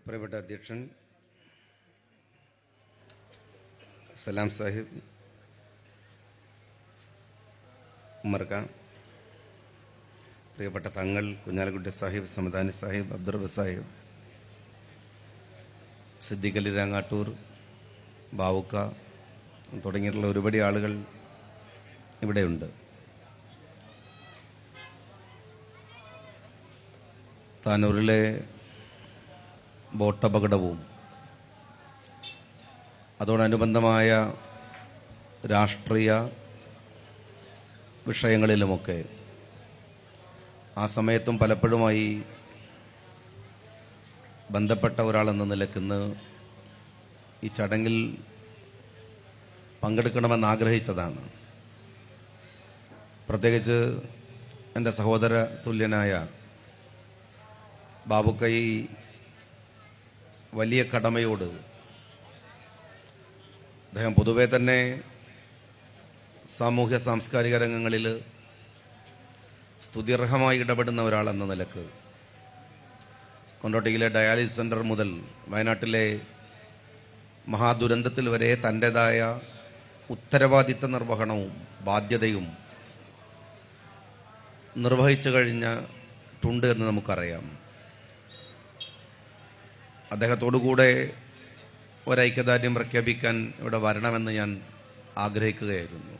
പ്രിയപ്പെട്ട അധ്യക്ഷൻ സലാം സാഹിബ്, ഉമ്മർക്ക, പ്രിയപ്പെട്ട തങ്ങൾ, കുഞ്ഞാലക്കുട്ടി സാഹിബ്, സമദാനി സാഹിബ്, അബ്ദുറബ് സാഹിബ്, സിദ്ദീഖ് അലി രാങ്ങാട്ടൂർ, ബാവുക്ക തുടങ്ങിയിട്ടുള്ള ഒരുപാട് ആളുകൾ ഇവിടെയുണ്ട്. താനൂരിലെ ബോട്ടപകടവും അതോടനുബന്ധമായ രാഷ്ട്രീയ വിഷയങ്ങളിലുമൊക്കെ ആ സമയത്തും പലപ്പോഴുമായി ബന്ധപ്പെട്ട ഒരാളെന്ന നിലയ്ക്കുന്ന് ഈ ചടങ്ങിൽ പങ്കെടുക്കണമെന്ന് ആഗ്രഹിച്ചതാണ്. പ്രത്യേകിച്ച് എൻ്റെ സഹോദര തുല്യനായ ബാബുക്കൈ വലിയ കടമയോട് അദ്ദേഹം പൊതുവെ തന്നെ സാമൂഹ്യ സാംസ്കാരിക രംഗങ്ങളിൽ സ്തുത്യർഹമായി ഇടപെടുന്ന ഒരാളെന്ന നിലക്ക് കൊണ്ടോട്ടിയിലെ ഡയാലിസിസ് സെൻ്റർ മുതൽ വയനാട്ടിലെ മഹാദുരന്തത്തിൽ വരെ തൻ്റേതായ ഉത്തരവാദിത്ത നിർവഹണവും ബാധ്യതയും നിർവഹിച്ചു കഴിഞ്ഞിട്ടുണ്ട് എന്ന് നമുക്കറിയാം. അദ്ദേഹത്തോടുകൂടെ ഒരൈക്യദാർഢ്യം പ്രഖ്യാപിക്കാൻ ഇവിടെ വരണമെന്ന് ഞാൻ ആഗ്രഹിക്കുകയായിരുന്നു.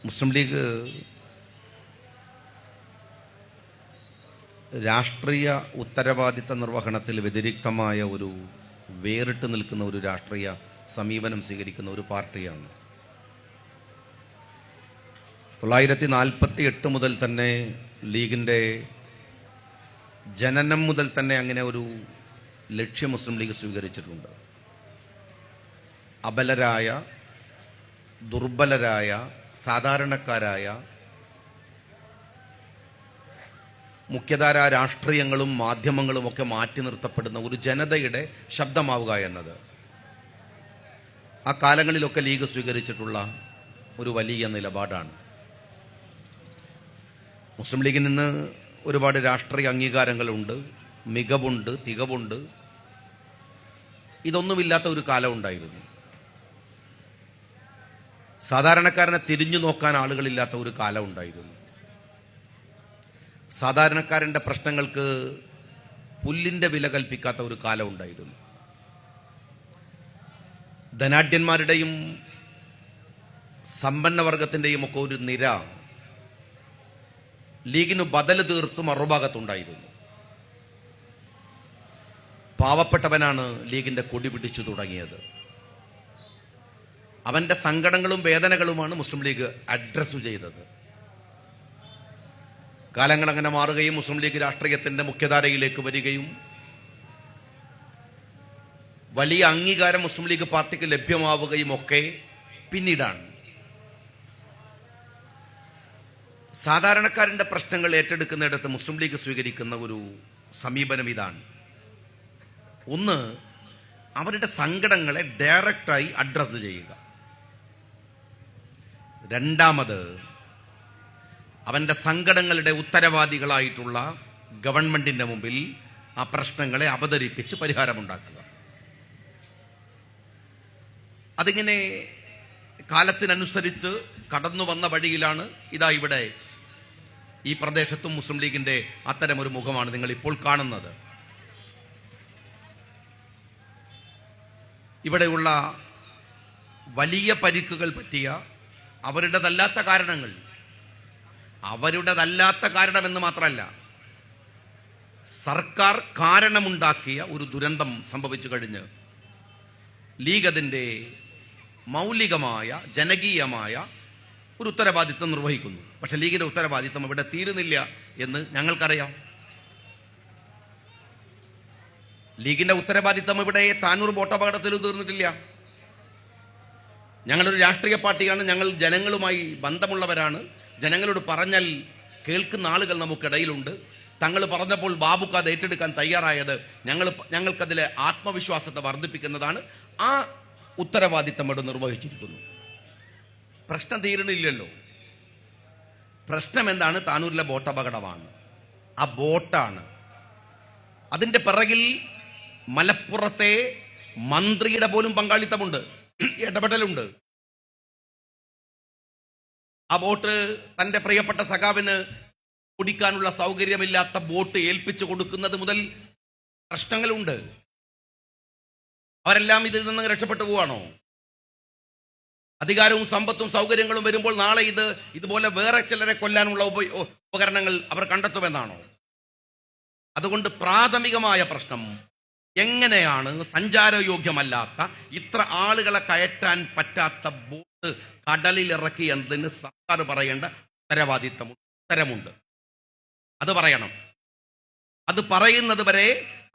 മുസ്ലിം ലീഗ് രാഷ്ട്രീയ ഉത്തരവാദിത്ത നിർവഹണത്തിൽ വ്യതിരിക്തമായ ഒരു വേറിട്ട് നിൽക്കുന്ന ഒരു രാഷ്ട്രീയ സമീപനം സ്വീകരിക്കുന്ന ഒരു പാർട്ടിയാണ്. 1948 മുതൽ തന്നെ ലീഗിൻ്റെ ജനനം മുതൽ തന്നെ അങ്ങനെ ഒരു ലക്ഷ്യം മുസ്ലിം ലീഗ് സ്വീകരിച്ചിട്ടുണ്ട്. അബലരായ, ദുർബലരായ, സാധാരണക്കാരായ, മുഖ്യധാരാ രാഷ്ട്രീയങ്ങളും മാധ്യമങ്ങളും ഒക്കെ മാറ്റി നിർത്തപ്പെടുന്ന ഒരു ജനതയുടെ ശബ്ദമാവുക എന്നത് ആ കാലങ്ങളിലൊക്കെ ലീഗ് സ്വീകരിച്ചിട്ടുള്ള ഒരു വലിയ നിലപാടാണ്. മുസ്ലിം ലീഗിന് ഇന്ന് ഒരുപാട് രാഷ്ട്രീയ അംഗീകാരങ്ങളുണ്ട്, മികവുണ്ട്, തികവുണ്ട്. ഇതൊന്നുമില്ലാത്ത ഒരു കാലം ഉണ്ടായിരുന്നു. സാധാരണക്കാരനെ തിരിഞ്ഞു നോക്കാൻ ആളുകളില്ലാത്ത ഒരു കാലം ഉണ്ടായിരുന്നു. സാധാരണക്കാരൻ്റെ പ്രശ്നങ്ങൾക്ക് പുല്ലിൻ്റെ വില കൽപ്പിക്കാത്ത ഒരു കാലം ഉണ്ടായിരുന്നു. ധനാഢ്യന്മാരുടെയും സമ്പന്നവർഗത്തിൻ്റെയും ഒക്കെ ഒരു നിര ലീഗിന് ബദൽ തീർത്ത് മറുഭാഗത്തുണ്ടായിരുന്നു. പാവപ്പെട്ടവനാണ് ലീഗിൻ്റെ കൊടി പിടിച്ചു തുടങ്ങിയത്. അവൻ്റെ സങ്കടങ്ങളും വേദനകളുമാണ് മുസ്ലിം ലീഗ് അഡ്രസ്സ് ചെയ്തത്. കാലങ്ങൾ അങ്ങനെ മാറുകയും മുസ്ലിം ലീഗ് രാഷ്ട്രീയത്തിൻ്റെ മുഖ്യധാരയിലേക്ക് വരികയും വലിയ അംഗീകാരം മുസ്ലിം ലീഗ് പാർട്ടിക്ക് ലഭ്യമാവുകയും ഒക്കെ പിന്നീടാണ്. സാധാരണക്കാരൻ്റെ പ്രശ്നങ്ങൾ ഏറ്റെടുക്കുന്നിടത്ത് മുസ്ലിം ലീഗ് സ്വീകരിക്കുന്ന ഒരു സമീപനം ഇതാണ്. ഒന്ന്, അവരുടെ സങ്കടങ്ങളെ ഡയറക്റ്റായി അഡ്രസ്സ് ചെയ്യുക. രണ്ടാമത്, അവൻ്റെ സങ്കടങ്ങളുടെ ഉത്തരവാദികളായിട്ടുള്ള ഗവൺമെന്റിന്റെ മുമ്പിൽ ആ പ്രശ്നങ്ങളെ അവതരിപ്പിച്ച് പരിഹാരമുണ്ടാക്കുക. അതിങ്ങനെ കാലത്തിനനുസരിച്ച് കടന്നു വന്ന വഴിയിലാണ് ഇതാ ഇവിടെ ഈ പ്രദേശത്തും മുസ്ലിം ലീഗിന്റെ അത്തരമൊരു മുഖമാണ് നിങ്ങൾ ഇപ്പോൾ കാണുന്നത്. ഇവിടെയുള്ള വലിയ പരിക്കുകൾ പറ്റിയ അവരുടേതല്ലാത്ത കാരണമെന്ന് മാത്രമല്ല, സർക്കാർ കാരണമുണ്ടാക്കിയ ഒരു ദുരന്തം സംഭവിച്ചു കഴിഞ്ഞ് ലീഗ് അതിൻ്റെ മൗലികമായ ജനകീയമായ ഒരു ഉത്തരവാദിത്വം നിർവഹിക്കുന്നു. പക്ഷെ ലീഗിന്റെ ഉത്തരവാദിത്വം ഇവിടെ തീരുന്നില്ല എന്ന് ഞങ്ങൾക്കറിയാം. ലീഗിന്റെ ഉത്തരവാദിത്വം ഇവിടെ താനൂർ ബോട്ടപകടത്തിലും തീർന്നിട്ടില്ല. ഞങ്ങളൊരു രാഷ്ട്രീയ പാർട്ടിയാണ്, ഞങ്ങൾ ജനങ്ങളുമായി ബന്ധമുള്ളവരാണ്. ജനങ്ങളോട് പറഞ്ഞാൽ കേൾക്കുന്ന ആളുകൾ നമുക്കിടയിലുണ്ട്. തങ്ങൾ പറഞ്ഞപ്പോൾ ബാബുക്ക് അത് ഏറ്റെടുക്കാൻ തയ്യാറായത് ഞങ്ങൾക്കതിലെ ആത്മവിശ്വാസത്തെ വർദ്ധിപ്പിക്കുന്നതാണ്. ആ ഉത്തരവാദിത്തം ഇവിടെ നിർവഹിച്ചിരിക്കുന്നു. പ്രശ്നം തീരണില്ലല്ലോ. പ്രശ്നം എന്താണ്? താനൂരിലെ ബോട്ടപകടമാണ്. ആ ബോട്ടാണ്. അതിൻ്റെ പിറകിൽ മലപ്പുറത്തെ മന്ത്രിയുടെ പോലും പങ്കാളിത്തമുണ്ട്, ഇടപെടലുണ്ട്. ആ ബോട്ട് തൻ്റെ പ്രിയപ്പെട്ട സഖാവിന് കുടിക്കാനുള്ള സൗകര്യമില്ലാത്ത ബോട്ട് ഏൽപ്പിച്ചു കൊടുക്കുന്നത് മുതൽ പ്രശ്നങ്ങളുണ്ട്. അവരെല്ലാം ഇതിൽ നിന്ന് രക്ഷപ്പെട്ടു പോവാണോ? അധികാരവും സമ്പത്തും സൗകര്യങ്ങളും വരുമ്പോൾ നാളെ ഇതുപോലെ വേറെ ചിലരെ കൊല്ലാനുള്ള ഉപകരണങ്ങൾ അവർ കണ്ടെത്തുമെന്നാണോ? അതുകൊണ്ട് പ്രാഥമികമായ പ്രശ്നം, എങ്ങനെയാണ് സഞ്ചാരയോഗ്യമല്ലാത്ത ഇത്ര ആളുകളെ കയറ്റാൻ പറ്റാത്ത ബോട്ട് കടലിലിറക്കിയതിന് സർക്കാർ പറയേണ്ട ഉത്തരമുണ്ട്. അത് പറയണം. അത് പറയുന്നത് വരെ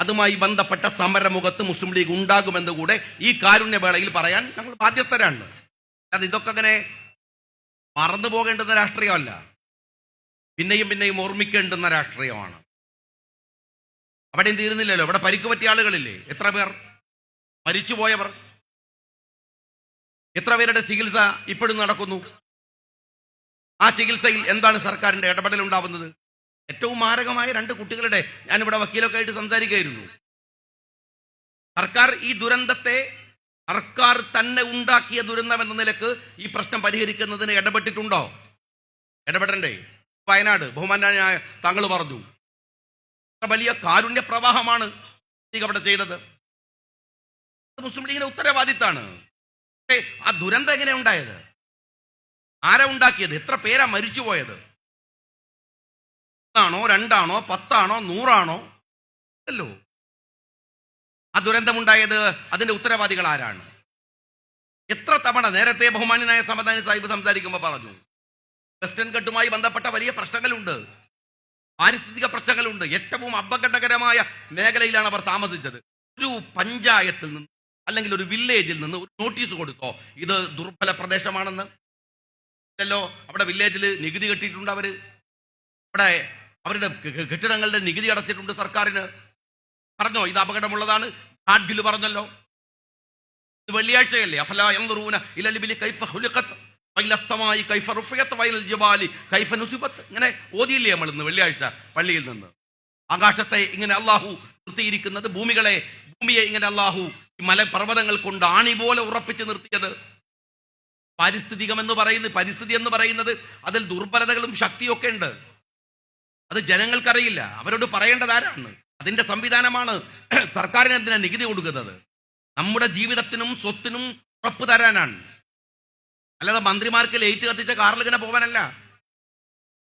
അതുമായി ബന്ധപ്പെട്ട സമരമുഖത്ത് മുസ്ലിം ലീഗ് ഉണ്ടാകുമെന്ന് കൂടെ ഈ കാരുണ്യവേളയിൽ പറയാൻ ഞങ്ങൾ ബാധ്യസ്ഥരാണ്. അത് ഇതൊക്കെ അങ്ങനെ മറന്നു പോകേണ്ടുന്ന രാഷ്ട്രീയമല്ല, പിന്നെയും പിന്നെയും ഓർമ്മിക്കേണ്ടുന്ന രാഷ്ട്രീയമാണ്. അവിടെയും തീരുന്നില്ലല്ലോ. ഇവിടെ പരിക്ക് പറ്റിയ ആളുകളില്ലേ? എത്ര പേർ മരിച്ചുപോയവർ? എത്ര പേരുടെ ചികിത്സ ഇപ്പോഴും നടക്കുന്നു? ആ ചികിത്സയിൽ എന്താണ് സർക്കാരിന്റെ ഇടപെടൽ ഉണ്ടാവുന്നത്? ഏറ്റവും മാരകമായ 2 കുട്ടികളുടെ, ഞാനിവിടെ വക്കീലൊക്കെ ആയിട്ട് സംസാരിക്കുകയായിരുന്നു. സർക്കാർ ഈ ദുരന്തത്തെ സർക്കാർ തന്നെ ഉണ്ടാക്കിയ ദുരന്തം എന്ന നിലക്ക് ഈ പ്രശ്നം പരിഹരിക്കുന്നതിന് ഇടപെട്ടിട്ടുണ്ടോ? ഇടപെടണ്ടേ? വയനാട് ബഹുമാനായ താങ്കൾ പറഞ്ഞു, വലിയ കാരുണ്യ പ്രവാഹമാണ് ലീഗ് അവിടെ ചെയ്തത്. മുസ്ലിം ലീഗിന്റെ ഉത്തരവാദിത്താണ്. ആ ദുരന്തം എങ്ങനെ ഉണ്ടായത്? ആരാ ഉണ്ടാക്കിയത്? എത്ര പേരാ മരിച്ചുപോയത്? 1 ആണോ 2 ആണോ 10 ആണോ 100 ആണോ? അല്ലോ. ആ ദുരന്തമുണ്ടായത് അതിന്റെ ഉത്തരവാദികൾ ആരാണ്? എത്ര തവണ നേരത്തെ ബഹുമാന്യനായ സമദാനി സാഹിബ് സംസാരിക്കുമ്പോൾ പറഞ്ഞു, വെസ്റ്റേൺ ഘട്ടുമായി ബന്ധപ്പെട്ട വലിയ പ്രശ്നങ്ങളുണ്ട്, പാരിസ്ഥിതിക പ്രശ്നങ്ങളുണ്ട്. ഏറ്റവും അപകടകരമായ മേഖലയിലാണ് അവർ താമസിച്ചത്. ഒരു പഞ്ചായത്തിൽ നിന്ന് അല്ലെങ്കിൽ ഒരു വില്ലേജിൽ നിന്ന് ഒരു നോട്ടീസ് കൊടുത്തോ ഇത് ദുർബല പ്രദേശമാണെന്ന്? ല്ലോ അവിടെ വില്ലേജിൽ നികുതി കെട്ടിയിട്ടുണ്ട്, അവിടെ അവരുടെ കെട്ടിടങ്ങളുടെ നികുതി അടച്ചിട്ടുണ്ട് സർക്കാരിന്. പറഞ്ഞോ ഇത് അപകടമുള്ളതാണ്? ഹാർഡ് ബില്ല് പറഞ്ഞല്ലോ. ഇത് വെള്ളിയാഴ്ചയല്ലേ? അഫലാ യൻദുറൂന ഇലൽ ഇബ്ലി കൈഫ ഖുലിഖത് വഇല അസ്സമായി കൈഫ റുഫിയത് വഇല ജിബാലി കൈഫ നുസിബത്. ഇങ്ങനെ ഓതിയില്ലേ നമ്മൾ ഇന്ന് വെള്ളിയാഴ്ച പള്ളിയിൽ നിന്ന്? ആകാശത്തെ ഇങ്ങനെ അള്ളാഹു നിർത്തിയിരിക്കുന്നത്, ഭൂമിയെ ഇങ്ങനെ അള്ളാഹു മലപർവ്വതങ്ങൾ കൊണ്ട് ആണി പോലെ ഉറപ്പിച്ച് നിർത്തിയത്. പരിസ്ഥിതി എന്ന് പറയുന്നത് അതിൽ ദുർബലതകളും ശക്തിയൊക്കെ ഉണ്ട്. അത് ജനങ്ങൾക്കറിയില്ല. അവരോട് പറയേണ്ടത് ആരാണ്? അതിന്റെ സംവിധാനമാണ് സർക്കാരിന് എന്തിനാ നികുതി കൊടുക്കുന്നത്? നമ്മുടെ ജീവിതത്തിനും സ്വത്തിനും ഉറപ്പ് തരാനാണ്. അല്ലാതെ മന്ത്രിമാർക്ക് ലൈറ്റ് കത്തിച്ച കാറിൽ ഇങ്ങനെ പോകാനല്ല,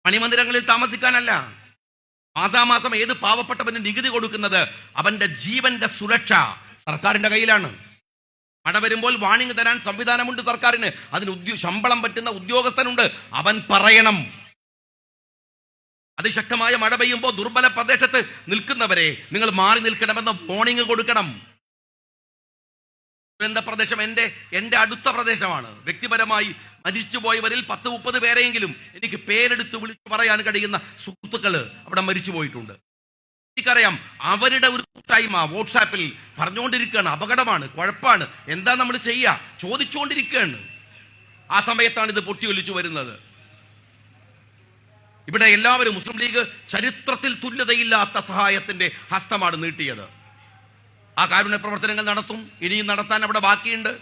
മണിമന്ദിരങ്ങളിൽ താമസിക്കാനല്ല. മാസാമാസം ഏത് പാവപ്പെട്ടവന് നികുതി കൊടുക്കുന്നത് അവന്റെ ജീവന്റെ സുരക്ഷ സർക്കാരിന്റെ കയ്യിലാണ്. മഴ വരുമ്പോൾ വാണിംഗ് തരാൻ സംവിധാനമുണ്ട് സർക്കാരിന്. അതിന് ശമ്പളം പറ്റുന്ന ഉദ്യോഗസ്ഥനുണ്ട്. അവൻ പറയണം. അതിശക്തമായ മഴ പെയ്യുമ്പോൾ ദുർബല പ്രദേശത്ത് നിൽക്കുന്നവരെ നിങ്ങൾ മാറി നിൽക്കണമെന്ന് വാണിംഗ് കൊടുക്കണം. ദുരന്ത പ്രദേശം എന്റെ അടുത്ത പ്രദേശമാണ്. വ്യക്തിപരമായി മരിച്ചുപോയവരിൽ 10-30 പേരെയെങ്കിലും എനിക്ക് പേരെടുത്ത് വിളിച്ചു പറയാൻ കഴിയുന്ന സുഹൃത്തുക്കൾ അവിടെ മരിച്ചുപോയിട്ടുണ്ട്. എനിക്കറിയാം. അവരുടെ ഒരു കൂട്ടായ്മ വാട്സാപ്പിൽ പറഞ്ഞുകൊണ്ടിരിക്കുകയാണ്, അപകടമാണ്, കുഴപ്പമാണ്, എന്താ നമ്മൾ ചെയ്യുക, ചോദിച്ചുകൊണ്ടിരിക്കുകയാണ്. ആ സമയത്താണ് ഇത് പൊട്ടിയൊലിച്ചു വരുന്നത്. ഇവിടെ എല്ലാവരും മുസ്ലിം ലീഗ് ചരിത്രത്തിൽ തുല്യതയില്ലാത്ത സഹായത്തിന്റെ ഹസ്തമാണ് നീട്ടിയത്. ആ കാരുണ്യ പ്രവർത്തനങ്ങൾ നടത്തും, ഇനിയും നടത്താൻ അവിടെ ബാക്കിയുണ്ട്.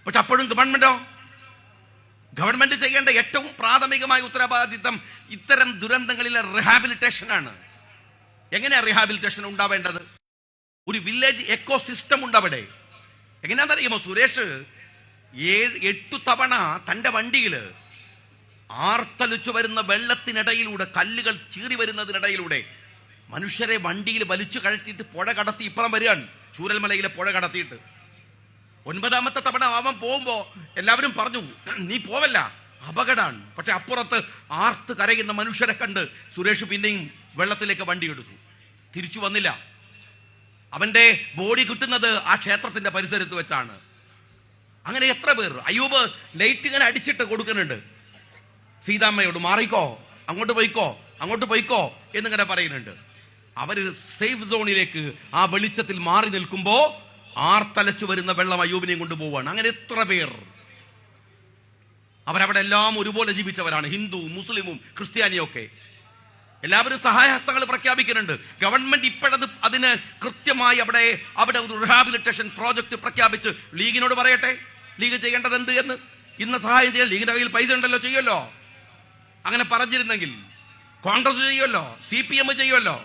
പക്ഷെ അപ്പോഴും ഗവൺമെന്റ് ചെയ്യേണ്ട ഏറ്റവും പ്രാഥമികമായ ഉത്തരവാദിത്തം ഇത്തരം ദുരന്തങ്ങളിലെ റിഹാബിലിറ്റേഷനാണ്. എങ്ങനെയാ റിഹാബിലിറ്റേഷൻ ഉണ്ടാവേണ്ടത്? ഒരു വില്ലേജ് എക്കോ സിസ്റ്റം ഉണ്ട് അവിടെ. എങ്ങനെയാണെന്നറിയുമോ? സുരേഷ് 7-8 തവണ തന്റെ വണ്ടിയിൽ ആർത്തലിച്ചു വരുന്ന വെള്ളത്തിനിടയിലൂടെ, കല്ലുകൾ ചീറി വരുന്നതിനിടയിലൂടെ മനുഷ്യരെ വണ്ടിയിൽ വലിച്ചു കഴറ്റിയിട്ട് പുഴ കടത്തി ഇപ്പുറം വരികയാണ്. ചൂരൽമലയിലെ പുഴ കടത്തിയിട്ട് 9ാമത്തെ തവണ അവൻ പോകുമ്പോ എല്ലാവരും പറഞ്ഞു, നീ പോവല്ല, അപകടമാണ്. പക്ഷെ അപ്പുറത്ത് ആർത്ത് കരയുന്ന മനുഷ്യരെ കണ്ട് സുരേഷ് പിന്നെയും വെള്ളത്തിലേക്ക് വണ്ടി എടുത്തു. തിരിച്ചു വന്നില്ല. അവന്റെ ബോഡി കിട്ടുന്നത് ആ ക്ഷേത്രത്തിന്റെ പരിസരത്ത് വെച്ചാണ്. അങ്ങനെ എത്ര പേർ? അയ്യൂബ് ലൈറ്റ് ഇങ്ങനെ അടിച്ചിട്ട് കൊടുക്കുന്നുണ്ട്. സീതാമ്മയോട് മാറിക്കോ, അങ്ങോട്ട് പോയിക്കോ എന്നിങ്ങനെ പറയുന്നുണ്ട്. അവര് സേഫ് സോണിലേക്ക് ആ വെളിച്ചത്തിൽ മാറി നിൽക്കുമ്പോ ആർത്തലച്ചു വരുന്ന വെള്ളം അയ്യൂബിനെയും കൊണ്ടുപോവാണ്. അങ്ങനെ എത്ര പേർ? അവരവിടെ എല്ലാം ഒരുപോലെ ജീവിച്ചവരാണ്, ഹിന്ദു മുസ്ലിമും ക്രിസ്ത്യാനിയും ഒക്കെ. എല്ലാവരും സഹായഹസ്തങ്ങൾ പ്രഖ്യാപിക്കുന്നുണ്ട്. ഗവൺമെന്റ് ഇപ്പോഴത് അതിന് കൃത്യമായി അവിടെ ഒരു റിഹാബിലിറ്റേഷൻ പ്രോജക്റ്റ് പ്രഖ്യാപിച്ച് ലീഗിനോട് പറയട്ടെ, ലീഗ് ചെയ്യേണ്ടത് എന്ത് എന്ന്. ഇന്ന് സഹായം ചെയ്യാൻ ലീഗിന്റെ കയ്യിൽ പൈസ ഉണ്ടല്ലോ, ചെയ്യുമല്ലോ. അങ്ങനെ പറഞ്ഞിരുന്നെങ്കിൽ കോൺഗ്രസ് ചെയ്യുമല്ലോ, CPM ചെയ്യുമല്ലോ.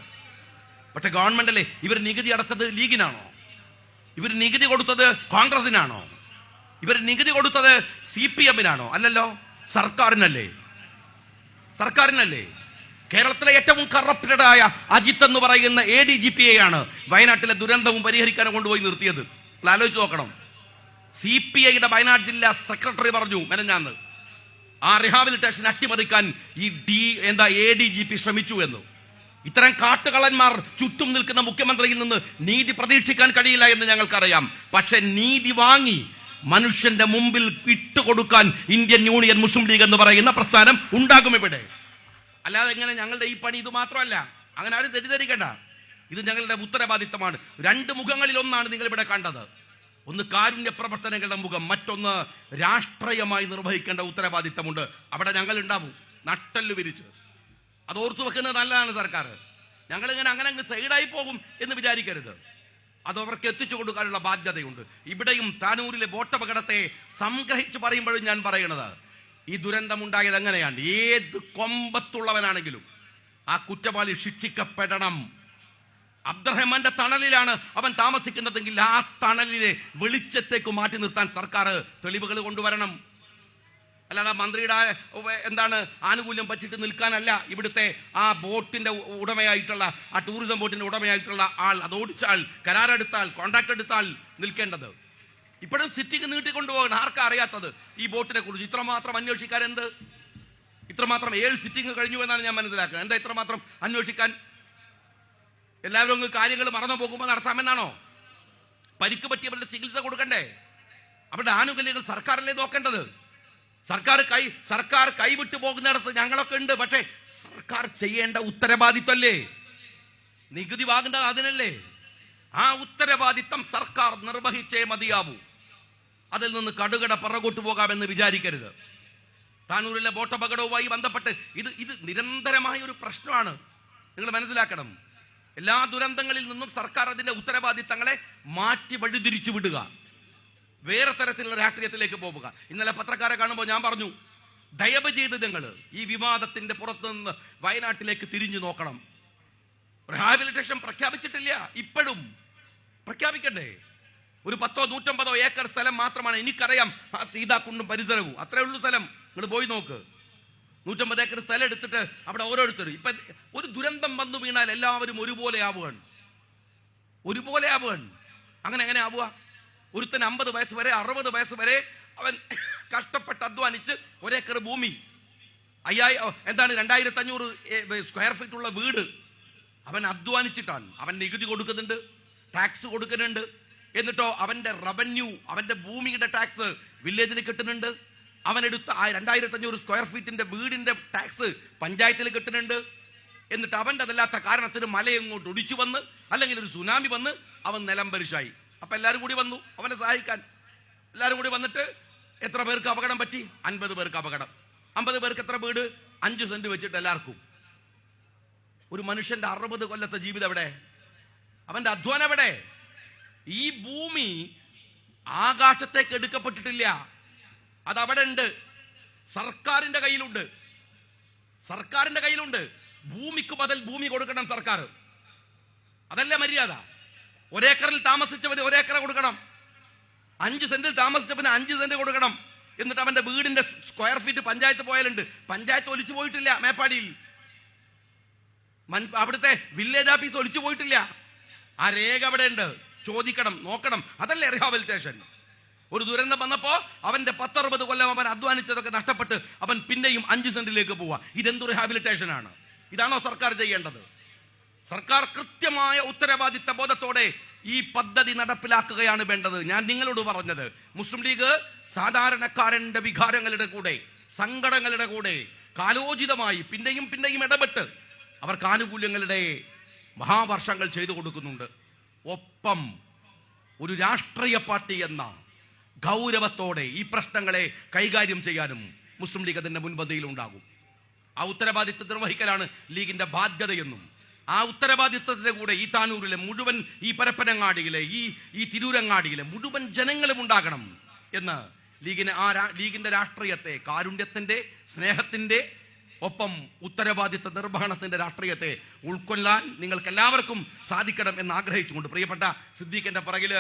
പക്ഷെ ഗവൺമെന്റ് അല്ലേ ഇവർ നികുതി അടച്ചത് ലീഗിനാണോ? ഇവർ നികുതി കൊടുത്തത് കോൺഗ്രസിനാണോ? ഇവർ നികുതി കൊടുത്തത് CPM-നാണോ? അല്ലല്ലോ, സർക്കാരിനല്ലേ. കേരളത്തിലെ ഏറ്റവും കറപ്റ്റഡായ അജിത്ത് എന്ന് പറയുന്ന ADGP-യെയാണ് വയനാട്ടിലെ ദുരന്തവും പരിഹരിക്കാനും കൊണ്ടുപോയി നിർത്തിയത്. ആലോചിച്ച് നോക്കണം. CPI-യുടെ വയനാട് ജില്ലാ സെക്രട്ടറി പറഞ്ഞു മെനഞ്ഞാന്ന് ആ റിഹാബിലിറ്റേഷൻ അട്ടിമറിക്കാൻ ഈ ADGP ശ്രമിച്ചു എന്ന്. ഇത്തരം കാട്ടുകളന്മാർ ചുറ്റും നിൽക്കുന്ന മുഖ്യമന്ത്രിയിൽ നിന്ന് നീതി പ്രതീക്ഷിക്കാൻ കഴിയില്ല എന്ന് ഞങ്ങൾക്കറിയാം. പക്ഷെ നീതി വാങ്ങി മനുഷ്യന്റെ മുമ്പിൽ ഇട്ടുകൊടുക്കാൻ ഇന്ത്യൻ യൂണിയൻ മുസ്ലിം ലീഗ് എന്ന് പറയുന്ന പ്രസ്ഥാനം ഉണ്ടാകും ഇവിടെ. അല്ലാതെ എങ്ങനെ ഞങ്ങളുടെ ഈ പണി ഇത് മാത്രമല്ല, അങ്ങനെ ആരും തെറ്റിദ്ധരിക്കണ്ട. ഇത് ഞങ്ങളുടെ ഉത്തരവാദിത്തമാണ്. രണ്ട് മുഖങ്ങളിൽ ഒന്നാണ് നിങ്ങൾ ഇവിടെ കണ്ടത്. ഒന്ന് കാരുണ്യ പ്രവർത്തനങ്ങളുടെ മുഖം, മറ്റൊന്ന് രാഷ്ട്രീയമായി നിർവഹിക്കേണ്ട ഉത്തരവാദിത്തമുണ്ട്. അവിടെ ഞങ്ങൾ ഉണ്ടാവും നട്ടല്ലു വിരിച്ച്. അത് ഓർത്തു വെക്കുന്നത് നല്ലതാണ് സർക്കാർ. ഞങ്ങളിങ്ങനെ അങ്ങനെ സൈഡായി പോകും എന്ന് വിചാരിക്കരുത്. അത് അവർക്ക് എത്തിച്ചു കൊടുക്കാനുള്ള ബാധ്യതയുണ്ട്. ഇവിടെയും താനൂരിലെ ബോട്ടപകടത്തെ സംഗ്രഹിച്ച് പറയുമ്പോഴും ഞാൻ പറയണത്, ഈ ദുരന്തമുണ്ടായത് എങ്ങനെയാണ്? ഏത് കൊമ്പത്തുള്ളവനാണെങ്കിലും ആ കുറ്റവാളി ശിക്ഷിക്കപ്പെടണം. അബ്ദുറഹ്മാന്റെ തണലിലാണ് അവൻ താമസിക്കുന്നതെങ്കിൽ ആ തണലിനെ വെളിച്ചത്തേക്ക് മാറ്റി നിർത്താൻ സർക്കാർ തെളിവുകൾ കൊണ്ടുവരണം. അല്ലാതെ മന്ത്രിയുടെ ആനുകൂല്യം പറ്റിയിട്ട് നിൽക്കാനല്ല ഇവിടുത്തെ ആ ബോട്ടിന്റെ ഉടമയായിട്ടുള്ള, ആ ടൂറിസം ബോട്ടിന്റെ ഉടമയായിട്ടുള്ള ആൾ, അത് ഓടിച്ചാൽ, കരാറെടുത്താൽ, കോൺട്രാക്ട് എടുത്താൽ നിൽക്കേണ്ടത്. ഇപ്പോഴും സിറ്റിക്ക് നീട്ടിക്കൊണ്ടുപോകണം. ആർക്കാ അറിയാത്തത് ഈ ബോട്ടിനെ കുറിച്ച്? ഇത്രമാത്രം അന്വേഷിക്കാൻ എന്ത്? ഇത്രമാത്രം 7 സിറ്റിംഗ് കഴിഞ്ഞു എന്നാണ് ഞാൻ മനസ്സിലാക്കുന്നത്. എന്താ ഇത്രമാത്രം അന്വേഷിക്കാൻ? എല്ലാവരും കാര്യങ്ങൾ മറന്നു പോകുമ്പോൾ നടത്താമെന്നാണോ? പരിക്ക് പറ്റിയവരുടെ ചികിത്സ കൊടുക്കണ്ടേ? അവരുടെ ആനുകൂല്യങ്ങൾ സർക്കാരല്ലേ നോക്കേണ്ടത്? സർക്കാർ കൈവിട്ടു പോകുന്നിടത്ത് ഞങ്ങളൊക്കെ ഉണ്ട്. പക്ഷേ സർക്കാർ ചെയ്യേണ്ട ഉത്തരവാദിത്വമല്ലേ? നികുതി വാങ്ങുന്നത് അതിനല്ലേ? ആ ഉത്തരവാദിത്തം സർക്കാർ നിർവഹിച്ചേ മതിയാവൂ. അതിൽ നിന്ന് കടുകട പിറകോട്ട് പോകാമെന്ന് വിചാരിക്കരുത്. താനൂരിലെ ബോട്ടപകടവുമായി ബന്ധപ്പെട്ട് ഇത് നിരന്തരമായ ഒരു പ്രശ്നമാണ്. നിങ്ങൾ മനസ്സിലാക്കണം. എല്ലാ ദുരന്തങ്ങളിൽ നിന്നും സർക്കാർ അതിന്റെ ഉത്തരവാദിത്തങ്ങളെ മാറ്റി വഴിതിരിച്ചു വിടുക, വേറെ തരത്തിലുള്ള രാഷ്ട്രീയത്തിലേക്ക് പോവുക. ഇന്നലെ പത്രക്കാരെ കാണുമ്പോൾ ഞാൻ പറഞ്ഞു, ദയവ് ചെയ്ത് നിങ്ങൾ ഈ വിവാദത്തിന്റെ പുറത്തു നിന്ന് വയനാട്ടിലേക്ക് തിരിഞ്ഞു നോക്കണം. റിഹാബിലിറ്റേഷൻ പ്രഖ്യാപിച്ചിട്ടില്ല, ഇപ്പോഴും പ്രഖ്യാപിക്കണ്ടേ? ഒരു 10-150 ഏക്കർ സ്ഥലം മാത്രമാണ് എനിക്കറിയാം. ആ സീതാക്കുണ്ടും പരിസരവും അത്രേ ഉള്ളൂ സ്ഥലം. നിങ്ങൾ പോയി നോക്ക്. 150 ഏക്കർ സ്ഥലം എടുത്തിട്ട് അവിടെ ഓരോരുത്തരും ഇപ്പൊ ഒരു ദുരന്തം വന്നു വീണാൽ എല്ലാവരും ഒരുപോലെ ആവുകയാണ്. അങ്ങനെ എങ്ങനെ ആവുക? ഒരുത്തൻ 50 വയസ്സ് വരെ 60 വയസ്സ് വരെ അവൻ കഷ്ടപ്പെട്ട് അധ്വാനിച്ച് 1 ഏക്കർ ഭൂമി, 2500 സ്ക്വയർ ഫീറ്റ് ഉള്ള വീട് അവൻ അധ്വാനിച്ചിട്ടാണ്. അവൻ നികുതി കൊടുക്കുന്നുണ്ട്, ടാക്സ് കൊടുക്കുന്നുണ്ട്. എന്നിട്ടോ അവന്റെ റവന്യൂ, അവന്റെ ഭൂമിയുടെ ടാക്സ് വില്ലേജിന് കിട്ടുന്നുണ്ട്. അവനെടുത്ത 2500 സ്ക്വയർ ഫീറ്റിന്റെ വീടിന്റെ ടാക്സ് പഞ്ചായത്തിൽ കിട്ടുന്നുണ്ട്. എന്നിട്ട് അവന്റെ അതല്ലാത്ത കാരണത്തിന് മലയങ്ങോട്ട് ഒടിച്ചു വന്ന്, അല്ലെങ്കിൽ ഒരു സുനാമി വന്ന് അവൻ നിലംപരിശായി. അപ്പൊ എല്ലാവരും കൂടി വന്നു അവനെ സഹായിക്കാൻ. എല്ലാവരും കൂടി വന്നിട്ട് എത്ര പേർക്ക് അപകടം പറ്റി? 50 പേർക്ക് അപകടം. 50 പേർക്ക് എത്ര വീട്? 5 സെന്റ് വെച്ചിട്ട് എല്ലാവർക്കും. ഒരു മനുഷ്യന്റെ 60 കൊല്ലത്തെ ജീവിതം എവിടെ? അവന്റെ അധ്വാനം എവിടെ? ഈ ഭൂമി ആകാശത്തേക്ക് എടുക്കപ്പെട്ടിട്ടില്ല, അതവിടെ ഉണ്ട്. സർക്കാരിന്റെ കയ്യിലുണ്ട്. ഭൂമിക്ക് ബദൽ ഭൂമി കൊടുക്കണം സർക്കാർ. അതല്ലേ മര്യാദ? 1 ഏക്കറിൽ താമസിച്ചവന് 1 ഏക്കർ കൊടുക്കണം, 5 സെന്റിൽ താമസിച്ചവന് 5 സെന്റ് കൊടുക്കണം. എന്നിട്ട് അവന്റെ വീടിന്റെ സ്ക്വയർ ഫീറ്റ് പഞ്ചായത്ത് പോയാലുണ്ട്. പഞ്ചായത്ത് ഒലിച്ചു പോയിട്ടില്ല. മേപ്പാടിയിൽ അവിടുത്തെ വില്ലേജ് ഓഫീസ് ഒലിച്ചു പോയിട്ടില്ല. ആ രേഖ അവിടെ ഉണ്ട്. ചോദിക്കണം, നോക്കണം. അതല്ലേ റിഹാബിലിറ്റേഷൻ? ഒരു ദുരന്തം വന്നപ്പോ അവന്റെ 10-60 കൊല്ലം അവൻ അധ്വാനിച്ചതൊക്കെ നഷ്ടപ്പെട്ട് അവൻ പിന്നെയും 5 സെന്റിലേക്ക് പോവാ. ഇതെന്തു റിഹാബിലിറ്റേഷൻ ആണ്? ഇതാണോ സർക്കാർ ചെയ്യേണ്ടത്? സർക്കാർ കൃത്യമായ ഉത്തരവാദിത്ത ബോധത്തോടെ ഈ പദ്ധതി നടപ്പിലാക്കുകയാണ് വേണ്ടത്. ഞാൻ നിങ്ങളോട് പറഞ്ഞത്, മുസ്ലിം ലീഗ് സാധാരണക്കാരന്റെ വികാരങ്ങളുടെ കൂടെ, സങ്കടങ്ങളുടെ കൂടെ കാലോചിതമായി പിന്നെയും ഇടപെട്ട് അവർക്ക് ആനുകൂല്യങ്ങളുടെ മഹാവർഷങ്ങൾ ചെയ്തു കൊടുക്കുന്നുണ്ട്. ഒപ്പം ഒരു രാഷ്ട്രീയ പാർട്ടി എന്ന ഗൗരവത്തോടെ ഈ പ്രശ്നങ്ങളെ കൈകാര്യം ചെയ്യാനും മുസ്ലിം ലീഗ് അതിന്റെ മുൻപന്തിയിൽ ഉണ്ടാകും. ആ ഉത്തരവാദിത്വം നിർവഹിക്കലാണ് ലീഗിന്റെ ബാധ്യതയെന്നും ആ ഉത്തരവാദിത്വത്തിന്റെ കൂടെ ഈ താനൂരിലെ മുഴുവൻ, ഈ പരപ്പനങ്ങാടിയിലെ, ഈ തിരൂരങ്ങാടിയിലെ മുഴുവൻ ജനങ്ങളും ഉണ്ടാകണം എന്ന് ലീഗിന്റെ രാഷ്ട്രീയത്തെ, കാരുണ്യത്തിന്റെ, സ്നേഹത്തിന്റെ ഒപ്പം ഉത്തരവാദിത്വ നിർവഹണത്തിന്റെ രാഷ്ട്രീയത്തെ ഉൾക്കൊള്ളാൻ നിങ്ങൾക്ക് എല്ലാവർക്കും സാധിക്കണം എന്ന് ആഗ്രഹിച്ചുകൊണ്ട് പ്രിയപ്പെട്ട സിദ്ദീഖിന്റെ പിറകിൽ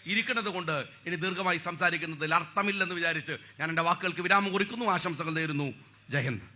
ഇരിക്കുന്നത് കൊണ്ട് ഇനി ദീർഘമായി സംസാരിക്കുന്നതിൽ അർത്ഥമില്ലെന്ന് വിചാരിച്ച് ഞാൻ എൻ്റെ വാക്കുകൾക്ക് വിരാമം കുറിക്കുന്നു. ആശംസകൾ നേരുന്നു. ജയ് ഹിന്ദ്.